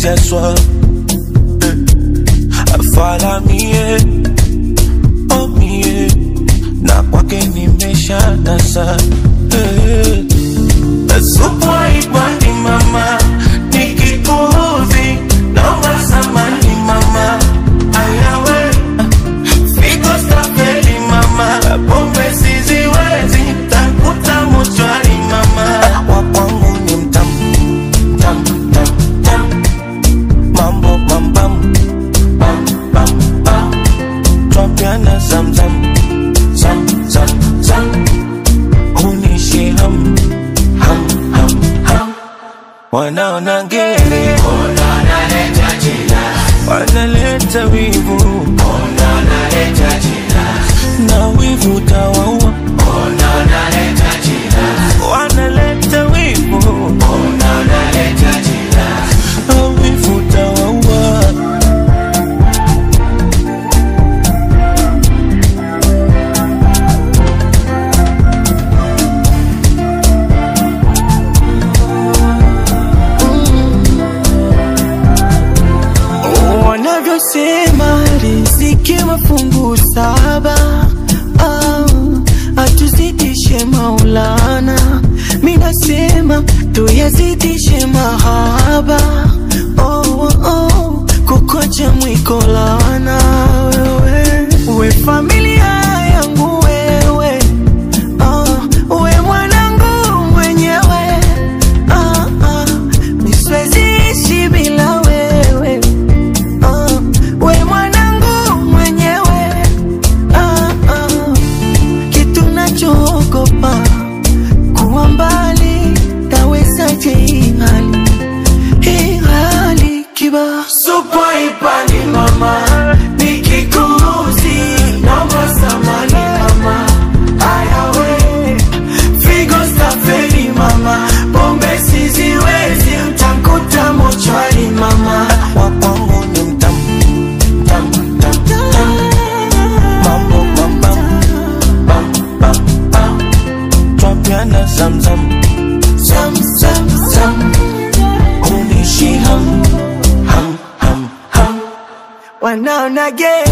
mapenzi ya swap. Follow me, oh me, na kwake nimesha nasa. Supo ipani mama, nikikuudhi naomba samahani mama. Ayawe figo stafeli mama, pombe siziwezi takuta mochwari mama. Wakwangu ni mtamu, tam tam tam, mambo bam bam bam bam bam, twapiana zam zam zam zam zam, unishi ham ham ham ham. Wanaona ngere, wanaleta jina, wanaleta wivu, wanaleta jina, na wivu tawaua. Wanaleta jina, wanaleta wivu, wanaleta jina, na wivu tawaua. Wanavyosema riziki mafungu 7, atuzidishe Maulana. Minasema tuyazidishe mahaba. Kukocha mwikolana. Wewe familia yangu wewe, uwe mwanangu mwenyewe. Miswezi ishi bila wewe. We mwanangu mwenyewe. Kitu nachogopa kuwa mbali, tawezaje hii hali kiba. Supo ipani mama, nikikuuzi naomba samahani mama. Ayawe figo stafeli mama, pombe siziwezi utakuta mochwari mama. Wakwangu ni mtamu, tam tam tam, mambo bam bam bam bam bam, twapiana zam zam zam zam zam, unishi ham ham ham ham. Wanaona gere